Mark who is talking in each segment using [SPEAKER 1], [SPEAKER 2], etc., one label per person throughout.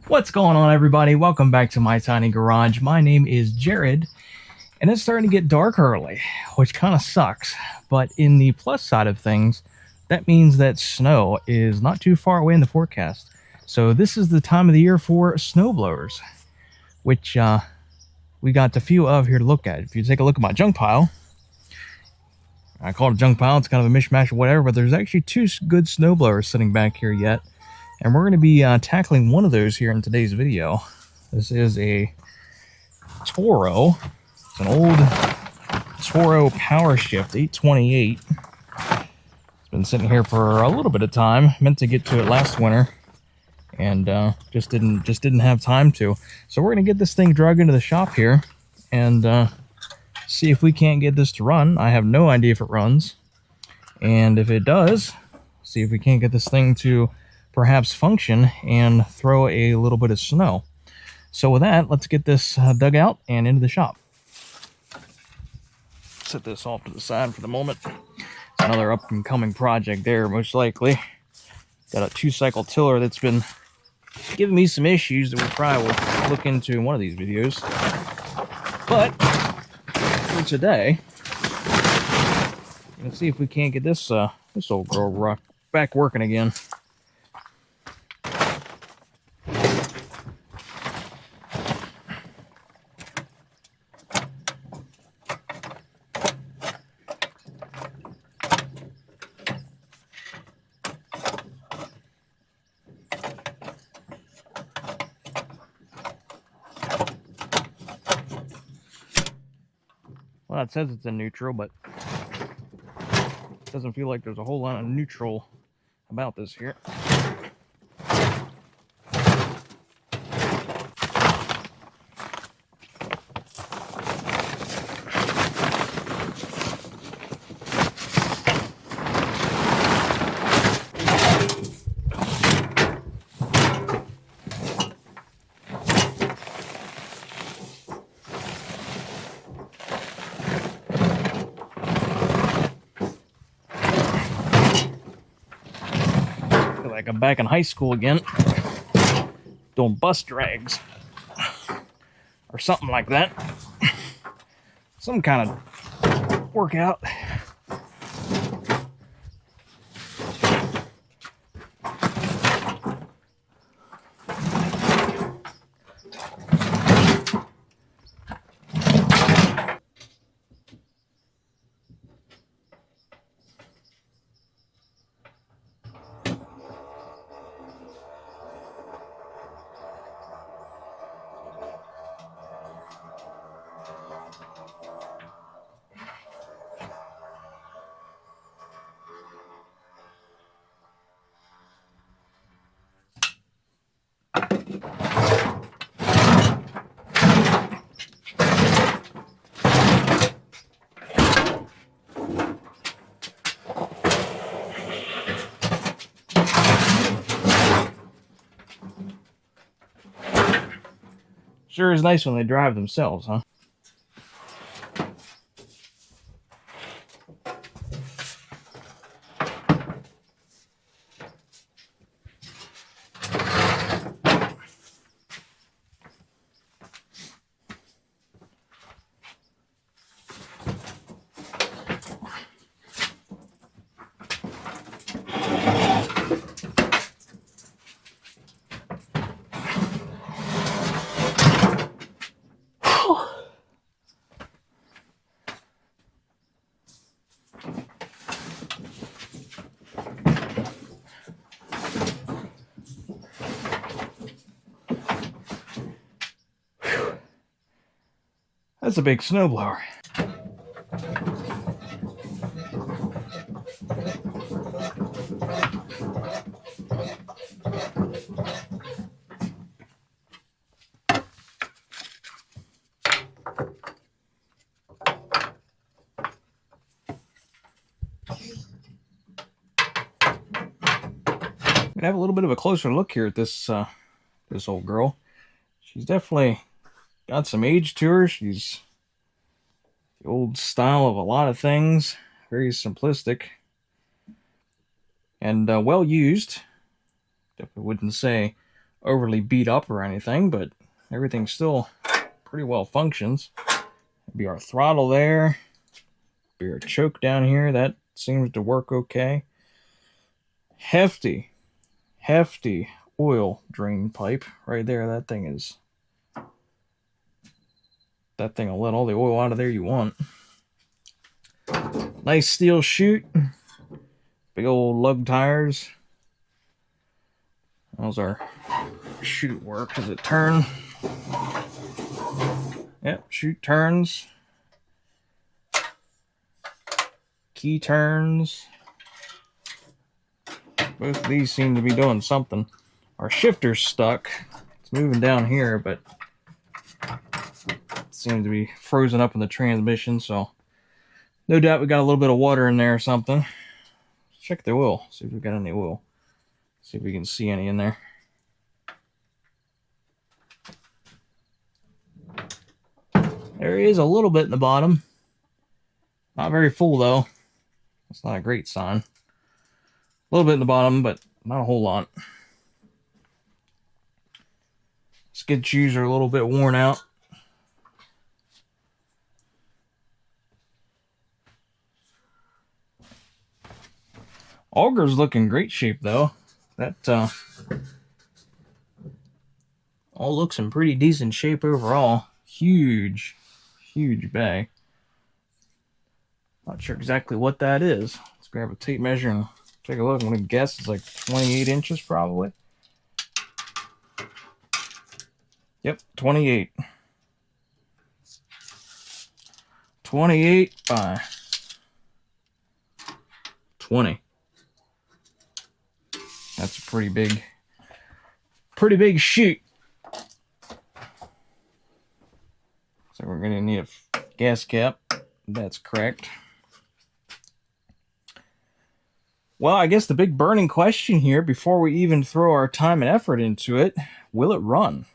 [SPEAKER 1] What's going on, everybody? Welcome back to my tiny garage. My name is Jared, and it's starting to get dark early, which kind of sucks. But in the plus side of things, that means that snow is not too far away in the forecast. So this is the time of the year for snowblowers, which we got a few of here to look at. If you take a look at my junk pile, I call it a junk pile. It's kind of a mishmash of whatever, but there's actually two good snowblowers sitting back here yet. And we're going to be tackling one of those here in today's video. This is a Toro. It's an old Toro Power Shift 828. It's been sitting here for a little bit of time. Meant to get to it last winter, and just didn't have time to. So we're going to get this thing dragged into the shop here and see if we can't get this to run. I have no idea if it runs, and if it does, see if we can't get this thing to perhaps function and throw a little bit of snow. So with that, let's get this dug out and into the shop. Set this off to the side for the moment. It's another up and coming project there, most likely. Got a 2-cycle tiller that's been giving me some issues that we probably will look into in one of these videos. But for today, let's see if we can't get this this old girl back working again. Well, it says it's in neutral, but it doesn't feel like there's a whole lot of neutral about this here. Like I'm back in high school again, doing bus drags or something like that. Some kind of workout. Sure is nice when they drive themselves, huh? That's a big snowblower. I'm gonna have a little bit of a closer look here at this this old girl. She's definitely got some age to her. She's the old style of a lot of things, very simplistic and well used. Definitely wouldn't say overly beat up or anything, but everything still pretty well functions. Be our throttle there. Be our choke down here. That seems to work okay. Hefty oil drain pipe right there. That thing will let all the oil out of there you want. Nice steel chute. Big old lug tires. How's our chute work? Does it turn? Yep, chute turns. Key turns. Both of these seem to be doing something. Our shifter's stuck. It's moving down here, but it seems to be frozen up in the transmission, so no doubt we got a little bit of water in there or something. Let's check the oil, see if we got any oil. See if we can see any in there. There is a little bit in the bottom. Not very full though. That's not a great sign. A little bit in the bottom, but not a whole lot. Skid shoes are a little bit worn out. Auger's look in great shape though. That all looks in pretty decent shape overall. Huge bay. Not sure exactly what that is. Let's grab a tape measure and take a look. I'm gonna guess it's like 28 inches probably. Yep, 28. 28 by 20. That's a pretty big chute. So we're gonna need a gas cap. That's correct. Well, I guess the big burning question here, before we even throw our time and effort into it, will it run?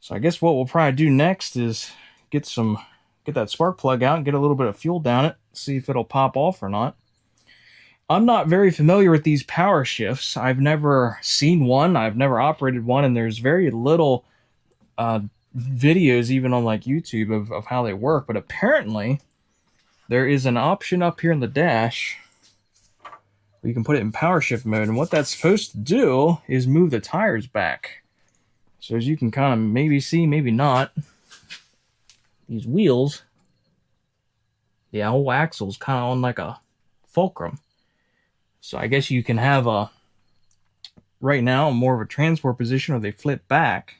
[SPEAKER 1] So I guess what we'll probably do next is get that spark plug out and get a little bit of fuel down it, see if it'll pop off or not. I'm not very familiar with these power shifts. I've never seen one. I've never operated one, and there's very little videos even on like YouTube of how they work. But apparently there is an option up here in the dash where you can put it in power shift mode, and what that's supposed to do is move the tires back. So as you can kind of maybe see, maybe not, these wheels, the whole axle's kind of on like a fulcrum. So I guess you can have right now more of a transport position, or they flip back.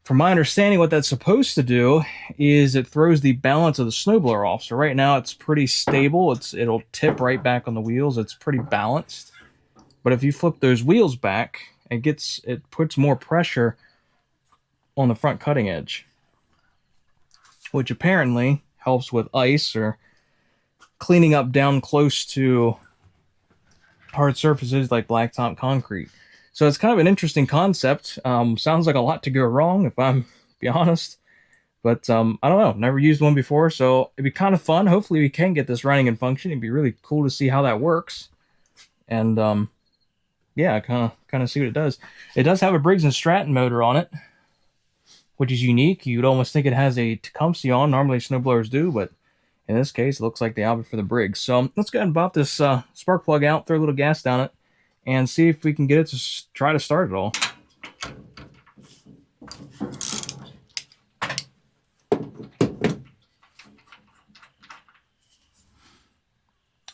[SPEAKER 1] From my understanding, what that's supposed to do is it throws the balance of the snowblower off. So right now it's pretty stable. It'll tip right back on the wheels. It's pretty balanced. But if you flip those wheels back, it puts more pressure on the front cutting edge, which apparently helps with ice or cleaning up down close to hard surfaces like blacktop concrete. So it's kind of an interesting concept. Sounds like a lot to go wrong, if I'm be honest. But I don't know. Never used one before, so it'd be kind of fun. Hopefully we can get this running and function. It'd be really cool to see how that works. And yeah, kind of see what it does. It does have a Briggs & Stratton motor on it, which is unique. You'd almost think it has a Tecumseh on. Normally snowblowers do, but in this case, it looks like they opted for the Briggs. So let's go ahead and pop this spark plug out, throw a little gas down it, and see if we can get it to try to start it all.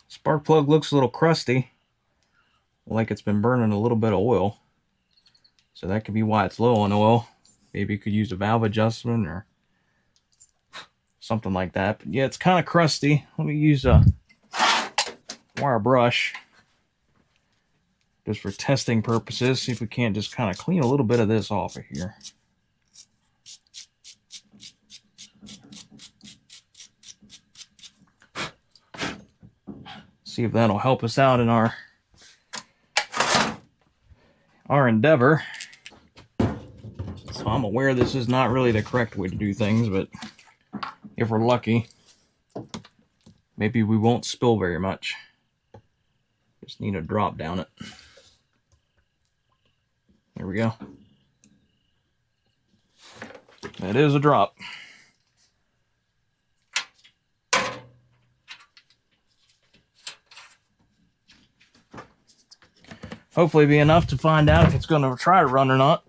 [SPEAKER 1] Spark plug looks a little crusty, like it's been burning a little bit of oil. So that could be why it's low on oil. Maybe you could use a valve adjustment or something like that. But yeah, it's kind of crusty. Let me use a wire brush just for testing purposes. See if we can't just kind of clean a little bit of this off of here. See if that'll help us out in our endeavor. So I'm aware this is not really the correct way to do things, but if we're lucky, maybe we won't spill very much. Just need a drop down it. There we go. That is a drop. Hopefully be enough to find out if it's going to try to run or not.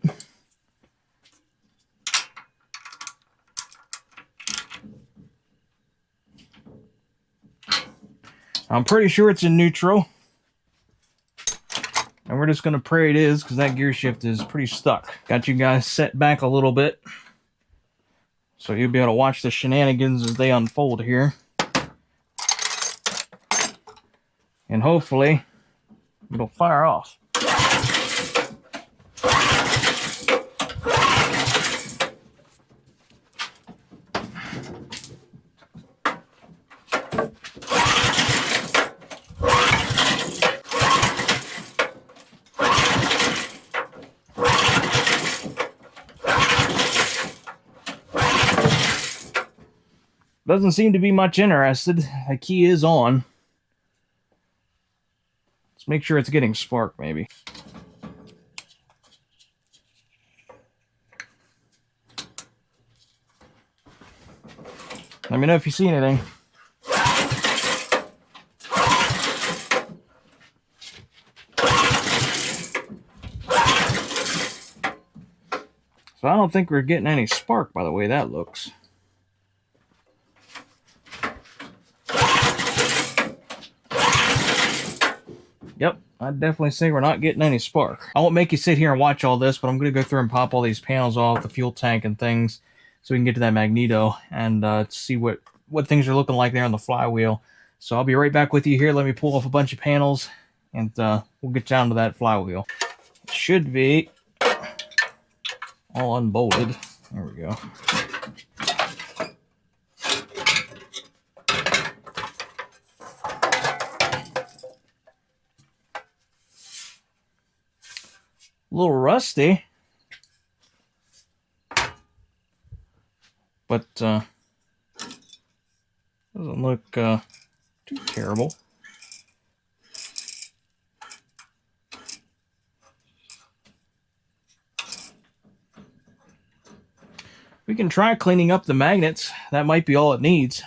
[SPEAKER 1] I'm pretty sure it's in neutral. And we're just going to pray it is, because that gear shift is pretty stuck. Got you guys set back a little bit, so you'll be able to watch the shenanigans as they unfold here. And hopefully, it'll fire off. Doesn't seem to be much interested. The key is on. Let's make sure it's getting spark, maybe. Let me know if you see anything. So I don't think we're getting any spark by the way that looks. Yep, I'd definitely say we're not getting any spark. I won't make you sit here and watch all this, but I'm going to go through and pop all these panels off, the fuel tank and things, so we can get to that Magneto and see what things are looking like there on the flywheel. So I'll be right back with you here. Let me pull off a bunch of panels, and we'll get down to that flywheel. It should be all unbolted. There we go. A little rusty, but doesn't look too terrible. We can try cleaning up the magnets. That might be all it needs.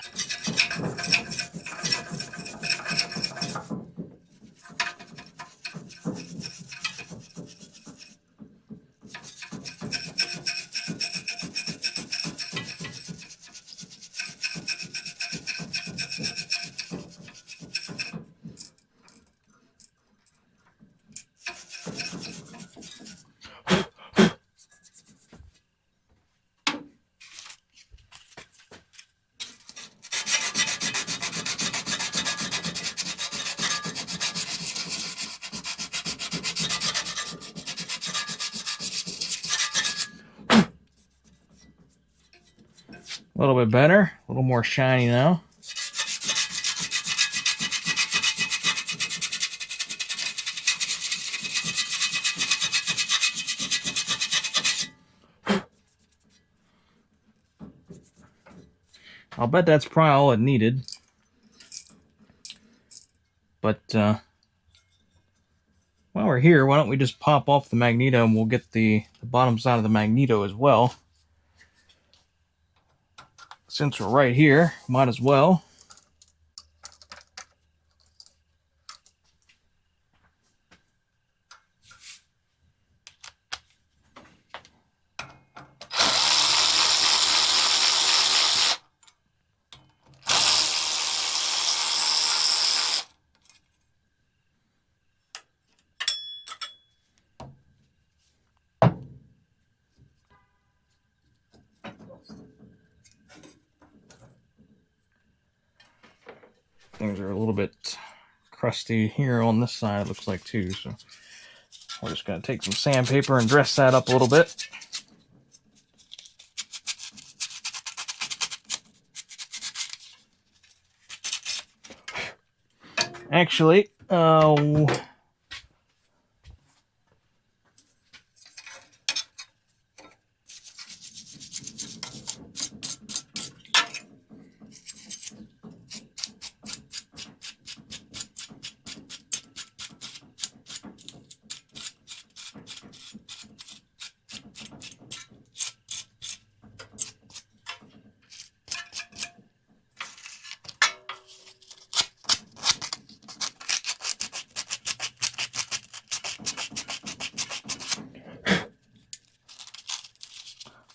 [SPEAKER 1] A little bit better, a little more shiny now. I'll bet that's probably all it needed. But while we're here, why don't we just pop off the Magneto and we'll get the bottom side of the Magneto as well. Since we're right here, might as well. Things are a little bit crusty here on this side, looks like too, so we're just going to take some sandpaper and dress that up a little bit. Actually,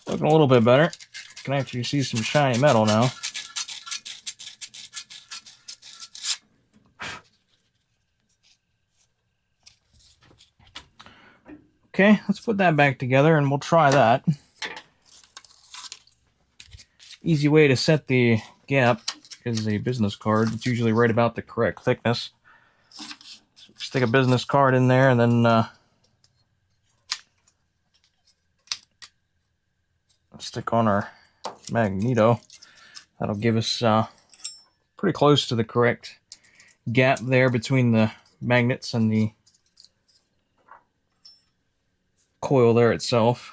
[SPEAKER 1] Looking a little bit better. Can actually see some shiny metal now. Okay, let's put that back together and we'll try that. Easy way to set the gap is a business card. It's usually right about the correct thickness. So stick a business card in there and then stick on our Magneto. That'll give us pretty close to the correct gap there between the magnets and the coil there itself.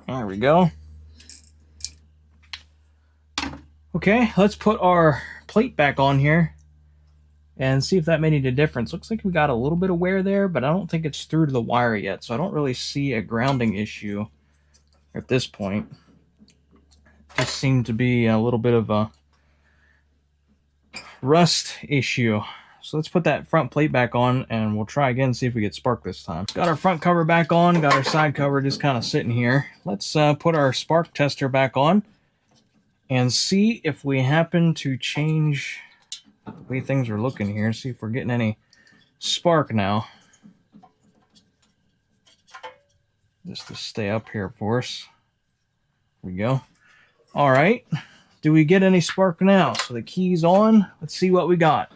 [SPEAKER 1] There we go. Okay, let's put our plate back on here and see if that made any difference. Looks like we got a little bit of wear there, but I don't think it's through to the wire yet, so I don't really see a grounding issue at this point. Just seemed to be a little bit of a rust issue. So let's put that front plate back on and we'll try again, see if we get spark this time. Got our front cover back on, got our side cover just kind of sitting here. Let's put our spark tester back on and see if we happen to change the way things are looking here. See if we're getting any spark now. Just to stay up here for us. Here we go. All right. Do we get any spark now? So the key's on. Let's see what we got.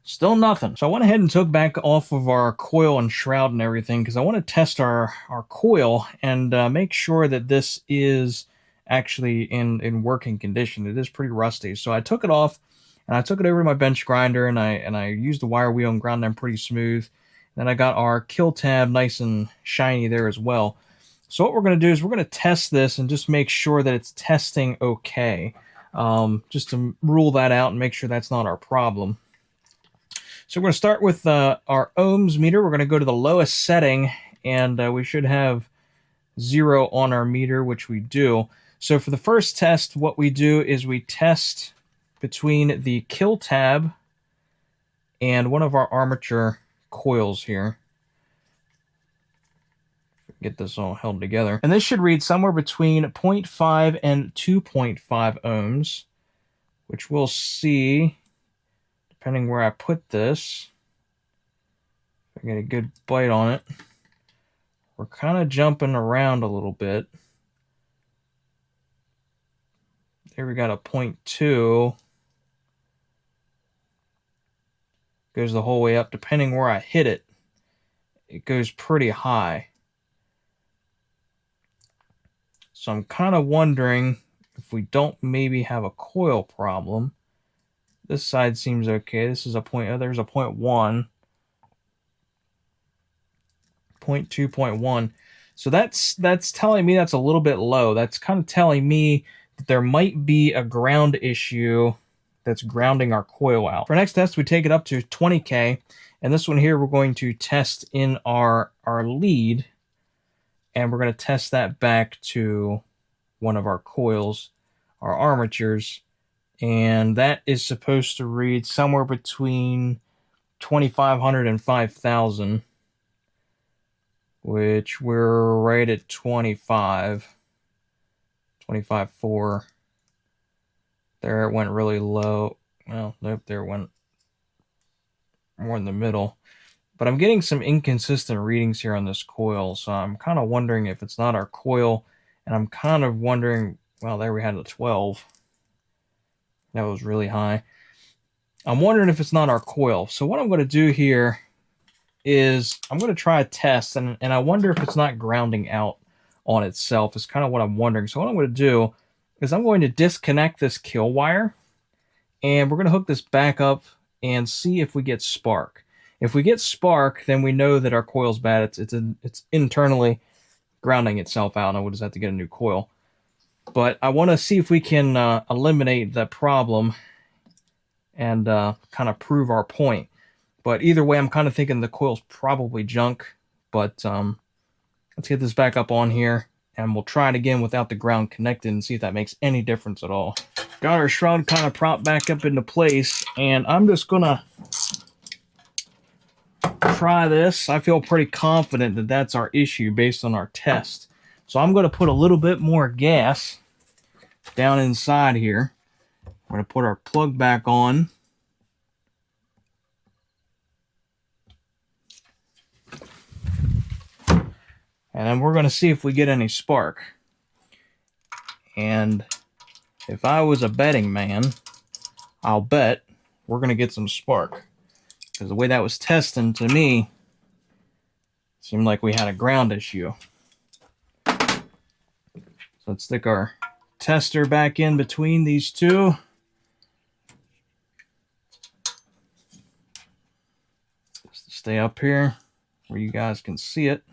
[SPEAKER 1] Still nothing. So I went ahead and took back off of our coil and shroud and everything because I want to test our coil and make sure that this is actually in working condition. It is pretty rusty. So I took it off and I took it over to my bench grinder and I used the wire wheel and ground them pretty smooth. Then I got our kill tab nice and shiny there as well. So what we're going to do is we're going to test this and just make sure that it's testing okay. Just to rule that out and make sure that's not our problem. So we're going to start with our ohms meter. We're going to go to the lowest setting, and we should have 0 on our meter, which we do. So for the first test, what we do is we test between the kill tab and one of our armature coils here. Get this all held together. And this should read somewhere between 0.5 and 2.5 ohms, which we'll see depending where I put this. If I get a good bite on it. We're kind of jumping around a little bit. There we got a 0.2. Goes the whole way up. Depending where I hit it, it goes pretty high. So I'm kind of wondering if we don't maybe have a coil problem. This side seems okay. This is a point. Oh, there's a 0.1. 0.2, 0.1. So that's telling me that's a little bit low. That's kind of telling me that there might be a ground issue that's grounding our coil out. For next test, we take it up to 20K. And this one here, we're going to test in our lead. And we're going to test that back to one of our coils, our armatures. And that is supposed to read somewhere between 2,500 and 5,000, which we're right at 25.4. There it went really low. Well, nope, there it went more in the middle. But I'm getting some inconsistent readings here on this coil, so I'm kind of wondering if it's not our coil, and I'm kind of wondering, well, there we had a 12. That was really high. I'm wondering if it's not our coil. So what I'm going to do here is I'm going to try a test, and I wonder if it's not grounding out on itself is kind of what I'm wondering. So what I'm going to do is I'm going to disconnect this kill wire, and we're going to hook this back up and see if we get spark. If we get spark, then we know that our coil's bad. It's internally grounding itself out, and we'll just have to get a new coil. But I want to see if we can eliminate that problem and kind of prove our point. But either way, I'm kind of thinking the coil's probably junk. But let's get this back up on here, and we'll try it again without the ground connected and see if that makes any difference at all. Got our shroud kind of propped back up into place, and I'm just going to try this. I feel pretty confident that that's our issue based on our test. So I'm going to put a little bit more gas down inside here. We're going to put our plug back on. And then we're going to see if we get any spark. And if I was a betting man, I'll bet we're going to get some spark. Because the way that was testing to me, seemed like we had a ground issue. So let's stick our tester back in between these two. Just to stay up here where you guys can see it.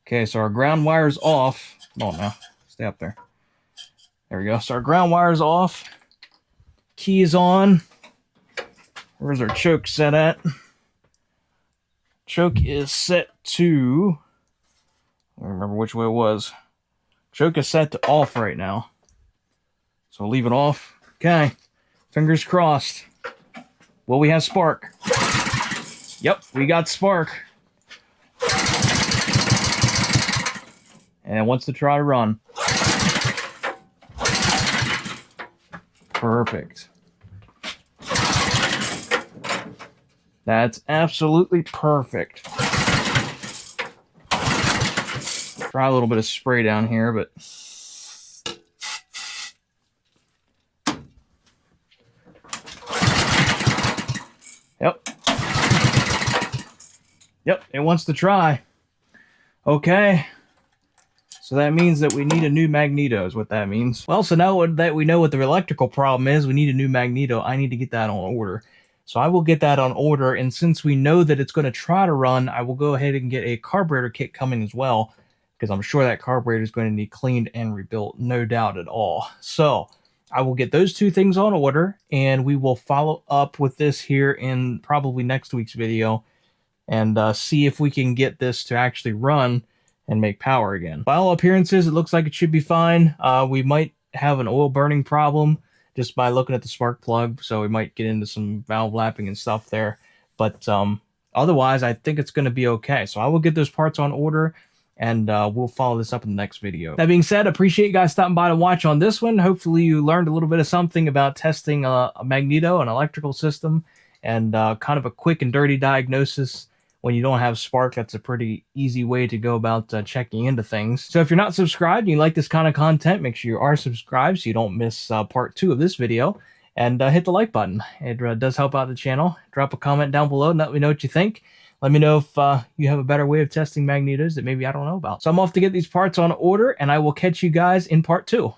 [SPEAKER 1] Okay, so our ground wire's off. Come on now, stay up there. There we go. So our ground wire's off. Key is on. Where's our choke set at? Choke is set to, I don't remember which way it was. Choke is set to off right now. So we'll leave it off. Okay, fingers crossed. Will we have spark? Yep, we got spark. And it wants to try to run. Perfect. That's absolutely perfect. Try a little bit of spray down here, but yep. Yep, it wants to try. Okay. So that means that we need a new Magneto is what that means. Well, so now that we know what the electrical problem is, we need a new Magneto. I need to get that on order. So I will get that on order, and since we know that it's going to try to run, I will go ahead and get a carburetor kit coming as well, because I'm sure that carburetor is going to need cleaned and rebuilt, no doubt at all. So I will get those two things on order, and we will follow up with this here in probably next week's video, and see if we can get this to actually run and make power again. By all appearances, it looks like it should be fine. We might have an oil burning problem just by looking at the spark plug, so we might get into some valve lapping and stuff there. But otherwise, I think it's going to be okay. So I will get those parts on order, and we'll follow this up in the next video. That being said, appreciate you guys stopping by to watch on this one. Hopefully you learned a little bit of something about testing a Magneto, an electrical system, and kind of a quick and dirty diagnosis. When you don't have spark, that's a pretty easy way to go about checking into things. So if you're not subscribed and you like this kind of content, make sure you are subscribed so you don't miss part 2 of this video. And hit the like button. It does help out the channel. Drop a comment down below and let me know what you think. Let me know if you have a better way of testing Magnetos that maybe I don't know about. So I'm off to get these parts on order, and I will catch you guys in part 2.